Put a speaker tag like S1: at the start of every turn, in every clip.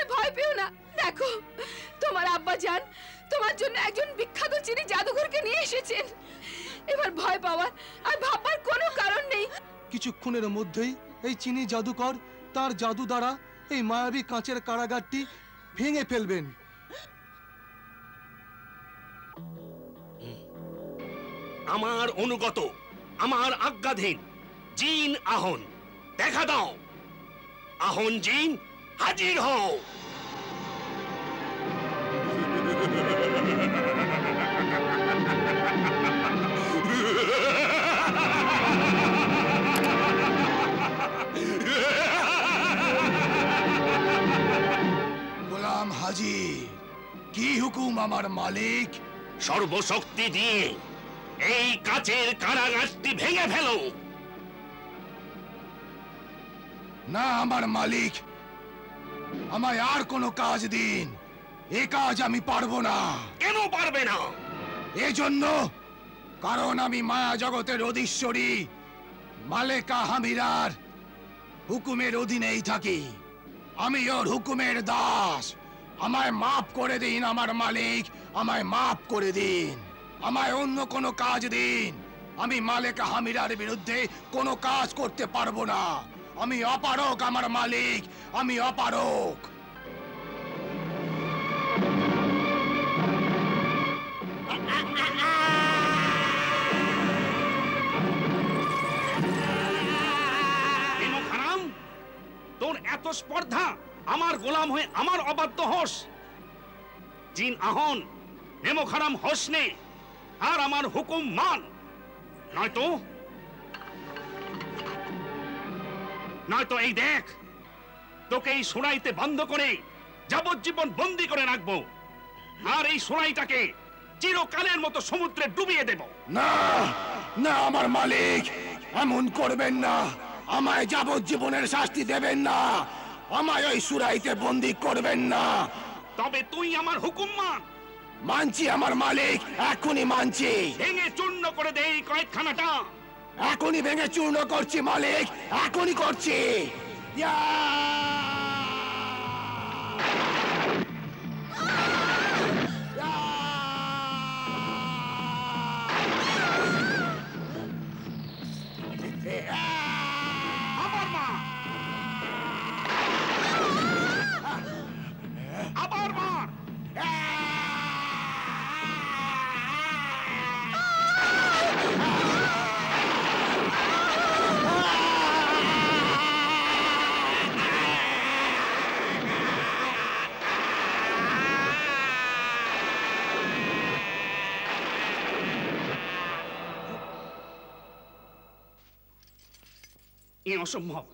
S1: তুমি ভয় পেও না। দেখো তোমার আব্বা জান তোমার জন্য একজন বিখ্যাত চীনি জাদুঘরকে নিয়ে এসেছেন। এবার ভয় পাওয়ার আর ভাববার কোনো কারণ নেই।
S2: কিছুক্ষণের মধ্যেই এই চীনি জাদুকর তার জাদু দ্বারা এই মায়াবী কাঁচের কারাগারটি ভেঙে ফেলবেন।
S3: আমার অনুগত, আমার আজ্ঞাধীন জিন আহন, দেখা দাও। আহন জিন, হাজির হও।
S4: গোলাম হাজির, কি হুকুম আমার মালিক?
S3: সর্বশক্তি দিয়ে এই কাচের কারাগারটি ভেঙে ফেলো।
S4: না আমার মালিক, আমায় আর কোনো কাজ দিন। এ কাজ আমি পারবো না।
S3: কেন পারবে না?
S4: এজন্য কারণ আমি মায়া জগতের অধীশ্বরী মালেকা হামিরার হুকুমের অধীনেই থাকি। আমি ওর হুকুমের দাস। আমায় মাফ করে দিন আমার মালিক, আমায় মাফ করে দিন। আমায় অন্য কোনো কাজ দিন। আমি মালেকা হামিরার বিরুদ্ধে কোনো কাজ করতে পারবো না। আমি অপারক আমার মালিক, আমি অপারক।
S3: তোর এত স্পর্ধা, আমার গোলাম হয়ে আমার অবাধ্য হোস? জিন আহন, নেমো খারাম হোস নে আর আমার হুকুম মান, নয়তো এই দেখ, তোকে এই সুরাইতে বন্ধ করে যাবজ্জীবন বন্দী করে রাখবো, আর এই সুরাইটাকে চিরকালের মতো সমুদ্রে ডুবিয়ে দেব।
S4: না না আমার মালিক, এমন করবেন না। আমায় যাবজ্জীবনের শাস্তি দেবেন না। আমায় ওই সুরাইতে বন্দী করবেন না।
S3: তবে তুই আমার হুকুম মান।
S4: মানছি আমার মালিক, এখনই মানছি।
S3: ভেঙে চূর্ণ করে দে এই কয়েদখানাটা।
S4: এখনই ভেঙে চূর্ণ করছি মালিক, এখনই করছি।
S3: আবার মার। এ অসম্ভব,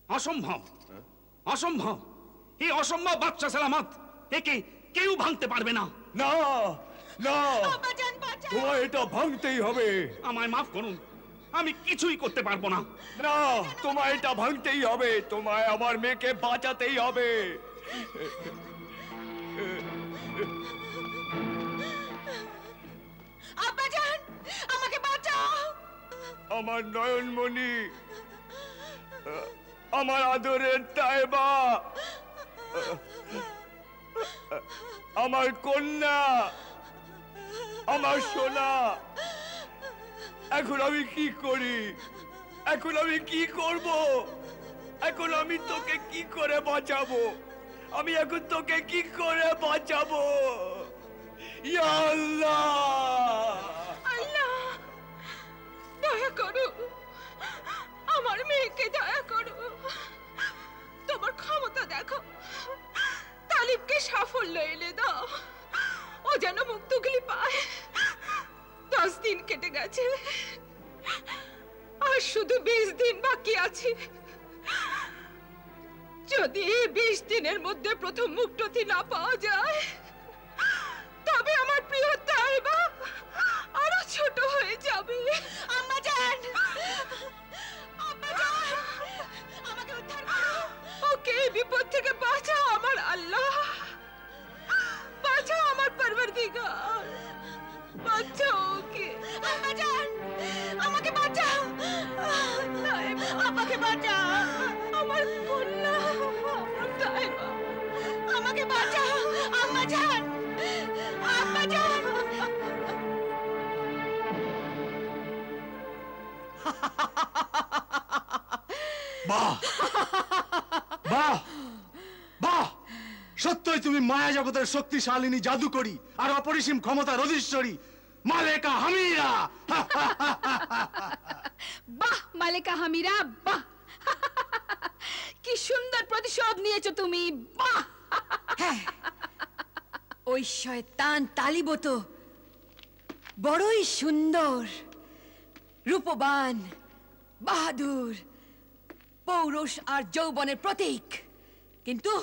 S3: অসম্ভব, অসম্ভব। এই অসম্ভব বাচ্চা সালামত, একে কেউ ভাঙতে পারবে না।
S5: না না, তোমায় এটা ভাঙতেই হবে।
S3: আমায় মাফ করুন, আমি কিছুই করতে পারবো না।
S5: না, তোমায় এটা ভাঙতেই হবে। তোমায় আমার মেয়েকে বাঁচাতেই হবে।
S1: আব্বাজান, আমাকে বাঁচাও।
S5: আমার নয়নমণি, আমার আদরের তাইবা, আমার কন্যা, আমার সোনা, এখন আমি কি করি? এখন আমি কি করব? এখন আমি তোকে কি করে বাঁচাবো? আমি এখন তোকে কি করে বাঁচাবো? ইয়া আল্লাহ,
S1: আল্লাহ দয়া করো, আমার মেয়েকে দয়া করো। তোমার ক্ষমতা দেখো, তালিবকে সাফল্য এনে দাও। ও যেন মুক্তগুলি পায়। 10 দিন কেটে গেছে, আর শুধু 20 দিন বাকি আছে। যদি এই 20 দিনের মধ্যে প্রথম মুক্তটি না পাওয়া যায়, তবে আমার প্রিয় তাইবা আরো ছোট হয়ে যাবে। আম্মা জান, আম্মা জান, আমাকে উদ্ধার করো। ওকে এই বিপদ থেকে বাঁচাও আমার আল্লাহ, বাঁচাও আমার পরওয়ারদিগার, বাঁচাও ওকে। আম্মা জান, আমাকে বাঁচাও। আমাকে বাঁচাও, আমার কন্যা, আমার তাইবা।
S2: সত্যই তুমি মায়া জগতের শক্তিশালিনী জাদুকরী আর অপরিসীম ক্ষমতার অধীশ্বরী মালেকা হামিরা।
S1: বাহ মালেকা হামিরা, বাহ! কি সুন্দর প্রতিশোধ নিয়েছো তুমি, বাহ!
S6: হ্যাঁ, ওই শয়তান তালিব তো বড়ই সুন্দর, রূপবান, বাহাদুর, পৌরুষ আর যৌবনের প্রতীক। কিন্তু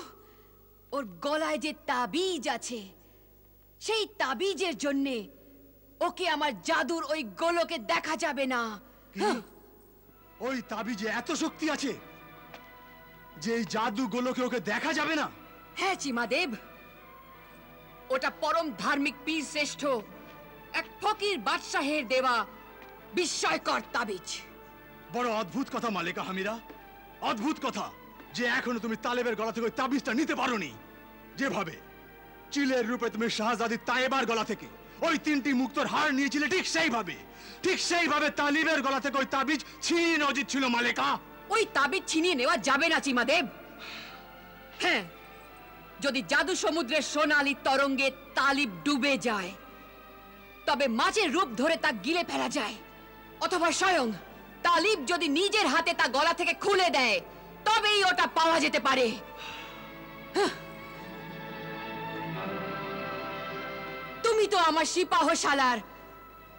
S6: ওর গলায় যে তাবিজ আছে, সেই তাবিজের জন্যে ওকে আমার জাদুর ওই গোলকে দেখা যাবে না।
S2: ওই তাবিজে এত শক্তি আছে যে এই জাদু গোলকে ওকে দেখা যাবে না?
S6: হ্যাঁ চিমাদেব, ওটা পরম ধার্মিক পীর শ্রেষ্ঠ এক ফকির বাদশাহের দেওয়া বিস্ময়কর তাবিজ।
S2: বড় অদ্ভুত কথা মালেকা হামিরা, অদ্ভুত কথা যে এখনো তুমি তালেবের গলা থেকে ওই তাবিজটা নিতে পারোনি। যেভাবে চিলের রূপে তুমি শাহজাদি তায়েবার গলা থেকে ওই 3টি মুক্তোর হার নিয়েছিলে, ঠিক সেইভাবে তালিবের গলা থেকে ওই তাবিজ ছিনিয়ে নেওয়া উচিত ছিল মালেকা।
S6: ওই তাবিজ ছিনিয়ে নেওয়া যাবে না চিমাদেব। হ্যাঁ, যদি জাদু সমুদ্রের সোনালী তরঙ্গে তালিব ডুবে যায়, তবে মাছের রূপ ধরে তা গিলে ফেলা যায়, অথবা স্বয়ং তালিব যদি নিজের হাতে তা গলা থেকে খুলে দেয়, তবেই ওটা পাওয়া যেতে পারে। তুমি তো আমার সিপাহশালার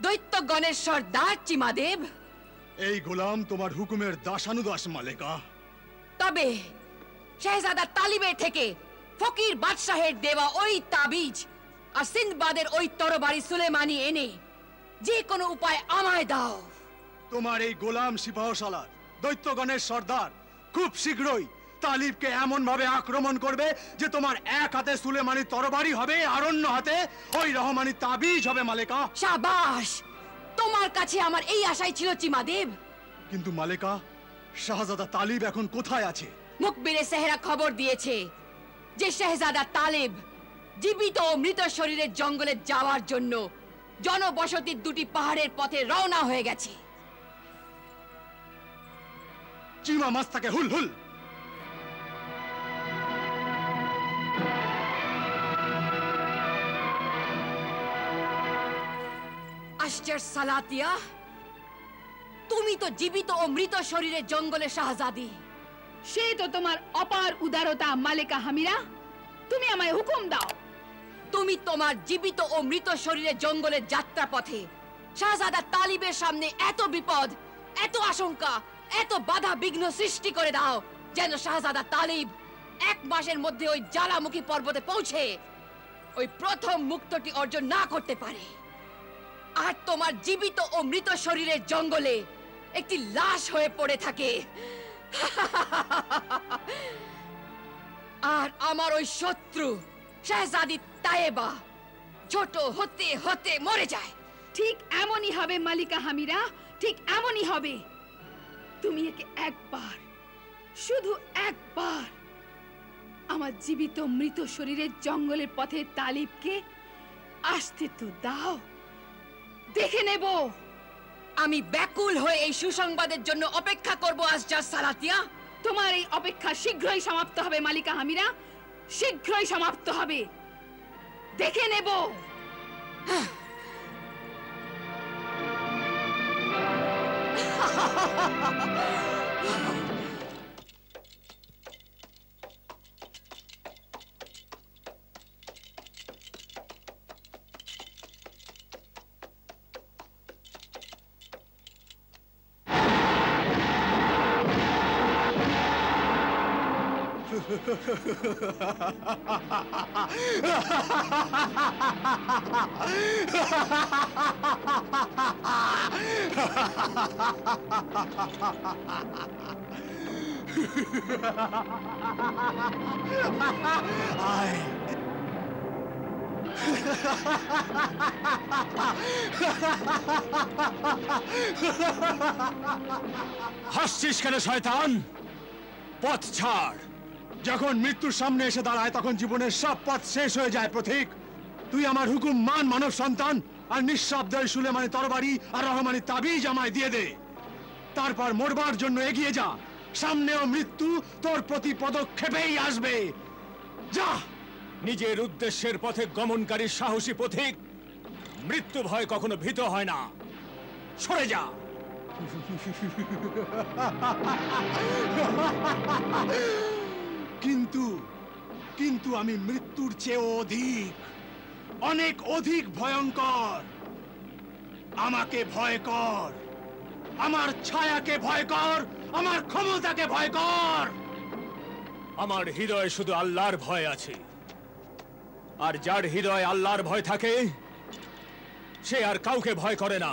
S6: দৈত্যগণের সর্দার চিমাদেব।
S2: এই গোলাম তোমার হুকুমের দাসানুদাস মালেকা।
S6: তবে শেহজাদা তালিবের থেকে ফকির বাদশাহের দেওয়া ওই তাবিজ আর সিন্দবাদের ওই তরবারি সুলেমানি এনে যে কোনো উপায় আমায় দাও।
S2: তোমার এই গোলাম সিপাহশালার দৈত্যগণের সর্দার খুব শীঘ্রই তালিবকে এমন ভাবে আক্রমণ করবে যে তোমার এক হাতে সুলেমানি তরবারি হবে আর অন্য হাতে ওই রহমানি তাবিজ হবে মালেকা।
S6: শাবাশ, তোমার কাছে আমার এই আশাই ছিল চিমাদেব।
S2: কিন্তু মালেকা, শাহজাদা তালিব এখন কোথায় আছে?
S6: মুখবিরে সেহরা খবর দিয়েছে যে শেহজাদা তালিব জীবিত ও মৃত শরীরের জঙ্গলে যাওয়ার জন্য জনবসতির 2টি পাহাড়ের পথে রওনা হয়ে গেছে।
S2: চিমা মাস্তাকে হুল হুল।
S6: আশ্চর্য সালাতিয়া, তুমি তো জীবিত ও মৃত শরীরের জঙ্গলে শাহজাদি।
S1: সে তো তোমার অপার উদারতা মালেকা হামিরা, তুমি আমায় হুকুম দাও।
S6: তুমি তোমার জীবিত ও মৃত শরীরের জঙ্গলের যাত্রা পথে শাহজাদা তালিবের সামনে এত বিপদ, এত আশঙ্কা, এত বাধা বিঘ্ন সৃষ্টি করে দাও যেন শাহজাদা তালিব 1 মাসের মধ্যে ওই জ্বালামুখী পর্বতে পৌঁছে ওই প্রথম মুক্তটি অর্জন না করতে পারে। আর তোমার জীবিত ও মৃত শরীরের জঙ্গলে একটি লাশ হয়ে পড়ে থাকে। আর আমার ওই শত্রু শাহজাদি তায়েবা ছোট হতে হতে মরে যায়।
S1: ঠিক এমনই হবে মালিকা হামিরা, ঠিক এমনই হবে। তুমি একে একবার, শুধু একবার আমার জীবিত মৃত শরীরের জঙ্গলের পথে তালিবকে আসতে তো দাও, দেখে নেব।
S6: আমি ব্যাকুল হয়ে এই সুসংবাদের জন্য অপেক্ষা করব আসজার সালাতিয়া।
S1: তোমার এই অপেক্ষা শীঘ্রই সমাপ্ত হবে মালিকা হামিরা, শীঘ্রই সমাপ্ত হবে, দেখে নেব।
S2: হাসছিস কেন শয়তান? পথ ছাড়। যখন মৃত্যুর সামনে এসে দাঁড়ায় তখন জীবনের সব পথ শেষ হয়ে যায়। প্রতীক, তুই আমার হুকুম মান মানব সন্তান, আর নিঃশব্দে সুলেমানি তরবারি আর রহমানি তাবিজ আমায় দিয়ে দে। তারপর মরবার জন্য এগিয়ে যা। সামনেও মৃত্যু তোর প্রতি পদক্ষেপেই আসবে। যা।
S5: নিজের উদ্দেশ্যের পথে গমনকারী সাহসী পথিক মৃত্যু ভয় কখনো ভীত হয় না। সরে যা।
S2: কিন্তু কিন্তু আমি মৃত্যুর চেয়ে অধিক, অনেক অধিক ভয়ঙ্কর। আমাকে ভয় কর, আমার ছায়াকে ভয় কর, আমার ক্ষমতাকে ভয় কর।
S5: আমার হৃদয়ে শুধু আল্লাহর ভয় আছে, আর যার হৃদয়ে আল্লাহর ভয় থাকে সে আর কাউকে ভয় করে না।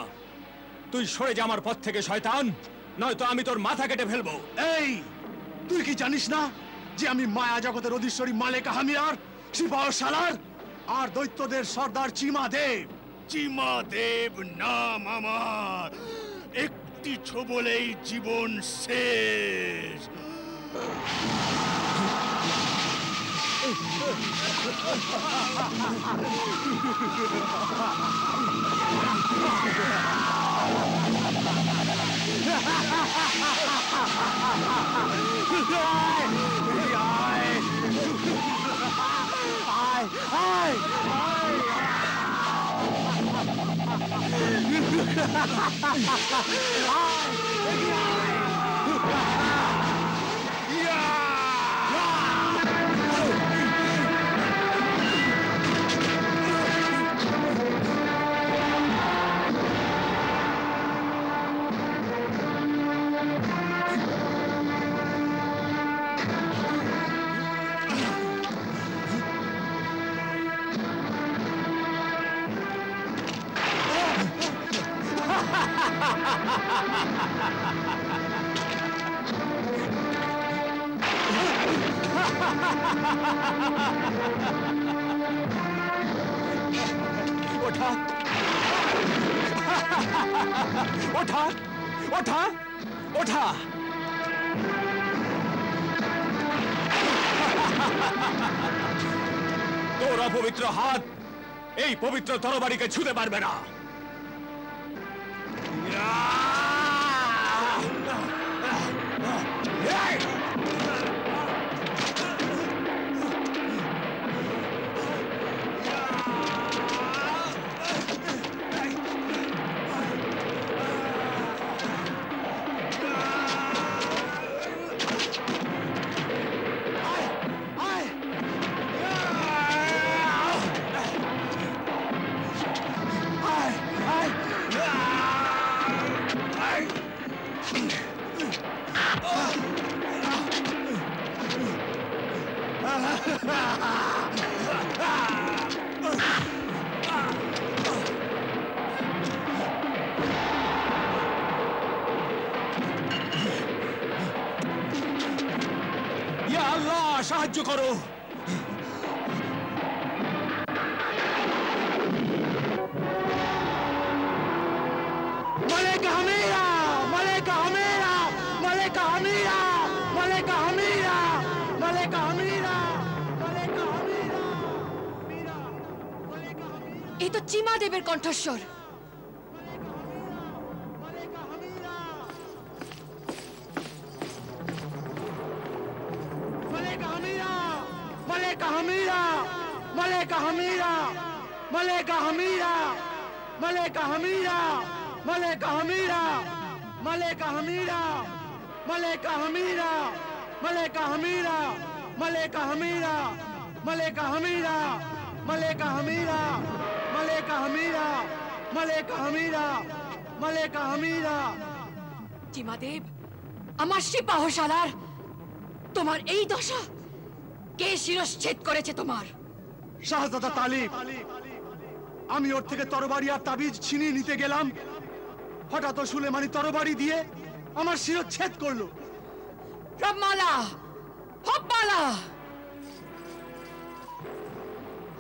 S5: তুই সরে যা আমার পথ থেকে শয়তান, নয়তো আমি তোর মাথা কেটে ফেলবো।
S2: এই, তুই কি জানিস না যে আমি মায়া জগতের অধীশ্বরী মালেকা হামিরার সিপাহসালার আর দৈত্যদের সর্দার চিমাদেব? চিমাদেব নাম আমার, একটি ছোবলেই জীবন শেষ।
S5: ওঠা, ওঠা, ওঠা, ওঠা। তোর অপবিত্র হাত এই পবিত্র তরবারিকে ছুঁতে পারবে না। ইয়া আল্লাহ, সাহায্য করো।
S2: মালেকা হামিরা, মালেকা হামিরা, মালেকা হামিরা, মালেকা হামিরা, মালেকা হামিরা, মালেকা হামিরা, হামিরা, মালেকা হামিরা,
S6: এই তো চিমাদেবের কণ্ঠস্বর।
S2: মালেকা হামিরা, মালেকা হামিরা, মালেকা হামিরা, মালেকা হামিরা, মালেকা হামিরা, মালেকা হামিরা, মালেকা হামিরা, মালেকা হামিরা, মালেকা হামিরা, মালেকা হামিরা, মালেকা হামিরা, মালেকা হামিরা, মালেকা হামিরা, মালেকা হামিরা, মালেকা হামিরা, মালেকা হামিরা।
S6: চিমাদেব, আমার সিপাহসালার তোমার এই দশা কে শিরশ্ছেদ করেছে তোমার?
S2: শাহজাদা তালিব। আমি ওর থেকে তরবারি আর তাবিজ ছিনিয়ে নিতে গেলাম, হঠাৎ ও সুলেমানি তরবারি দিয়ে আমার শিরচ্ছেদ করলো।
S6: রবমালা, হব্বালা।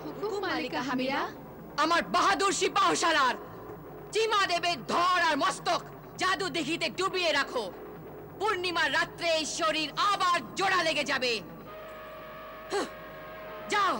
S1: হুকুম মালিকা হামিরা।
S6: আমার বাহাদুর সিপাহসালার চিমাদেবের ধর আর মস্তক জাদু দিঘিতে ডুবিয়ে রাখো। পূর্ণিমার রাত্রে এই শরীর আবার জোড়া লেগে যাবে। হুঁ, যাও।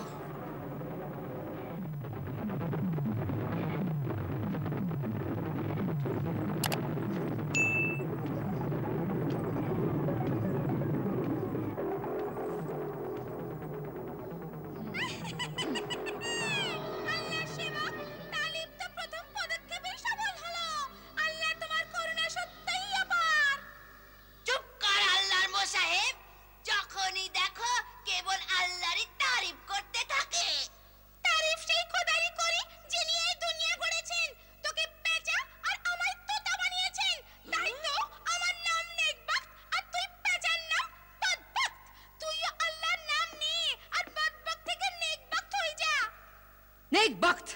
S6: নেক বক্ত,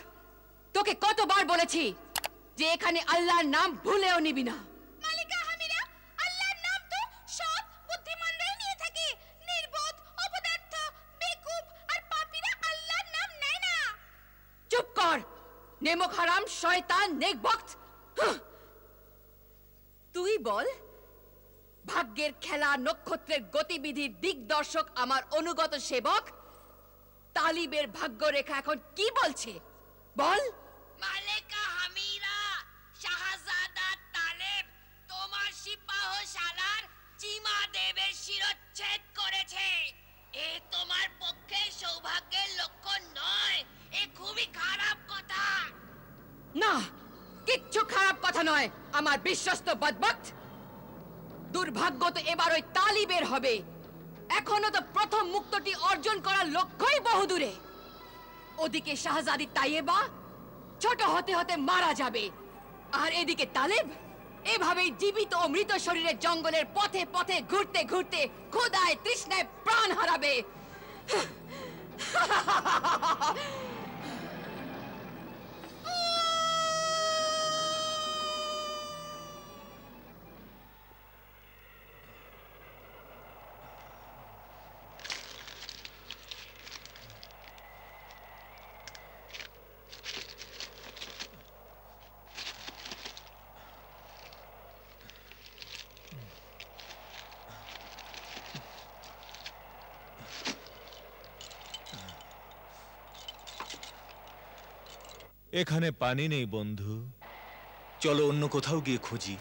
S6: তোকে কতবার বলেছি যে এখানে আল্লাহর নাম ভুলেও নিবি না।
S1: মালিকা হামিরা, আল্লাহর নাম তো সৎ বুদ্ধিমানরাই নিয়ে থাকে। নির্বোধ, অপদার্থ, বেকুব আর পাপীরা আল্লাহর নাম নেয় না।
S6: চুপ কর নেমক হারাম শয়তান নেক বক্ত। তুই বল, ভাগ্যের খেলা নক্ষত্রের গতিবিধির দিকদর্শক আমার অনুগত সেবক তালিবের ভাগ্যরেখা এখন কি বলছে বল।
S1: মালিকা হামিরা, শাহজাদা তালেব তোমার সিপাহশালার চিমা দেবের শিরচ্ছেদ করেছে। এ তোমার পক্ষে সৌভাগ্যের লক্ষণ নয়, এ খুবই খারাপ কথা।
S6: না, কিচ্ছু খারাপ কথা নয় আমার বিশ্বস্ত বদবক্ত। দুর্ভাগ্য তো এবার ওই তালিবের হবে। এখনো তো প্রথম মুক্তটি অর্জন করার লক্ষ্যই বহুদূরে। ওদিকে শাহজাদি তাইয়েবা ছোট হতে হতে মারা যাবে, আর এদিকে তালেব এভাবেই জীবিত ও মৃত শরীরে জঙ্গলের পথে পথে ঘুরতে ঘুরতে ক্ষুধায় তৃষ্ণায় প্রাণ হারাবে।
S5: এখানে পানি নেই বন্ধু, চলো অন্য কোথাও গিয়ে খুঁজি।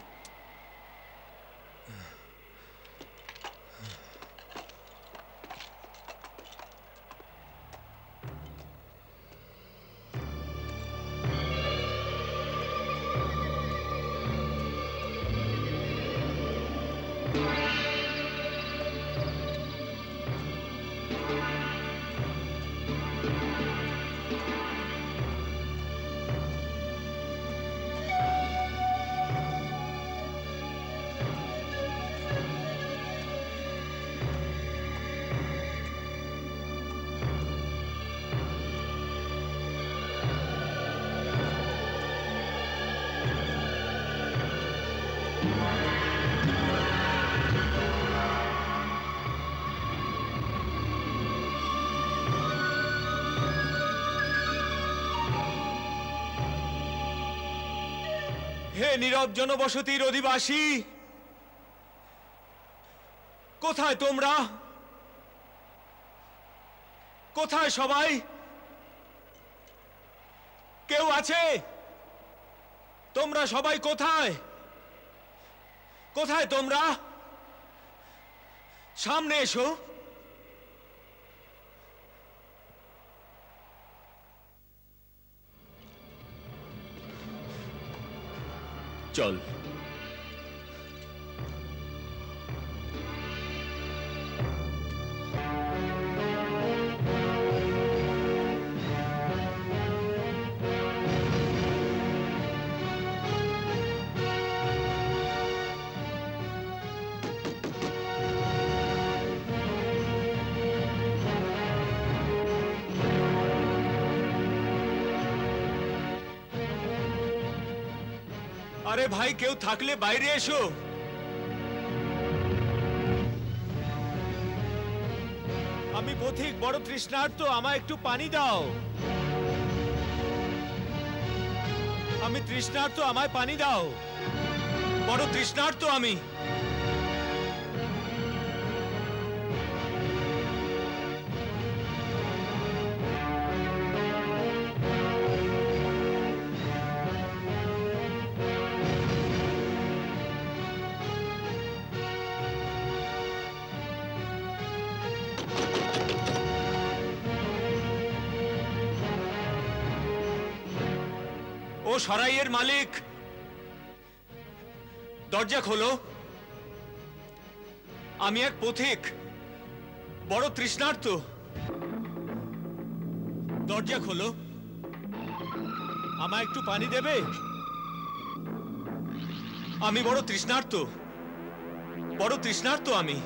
S5: হে নীরব জনবসতির অধিবাসী, কোথায় তোমরা? কোথায় সবাই? কেউ আছে? তোমরা সবাই কোথায়? কোথায় তোমরা? সামনে এসো। চল। আরে ভাই, কেউ থাকলে বাইরে এসো। আমি পথিক বড় তৃষ্ণার্ত, আমায় একটু পানি দাও। আমি তৃষ্ণার্ত, আমায় পানি দাও। বড় তৃষ্ণার্ত আমি। ও সরাইয়ের মালিক, দরজা খোলো। আমি এক পথিক, বড় তৃষ্ণার্ত। দরজা খোলো, আমায় একটু পানি দেবে? আমি বড় তৃষ্ণার্ত, বড় তৃষ্ণার্ত আমি।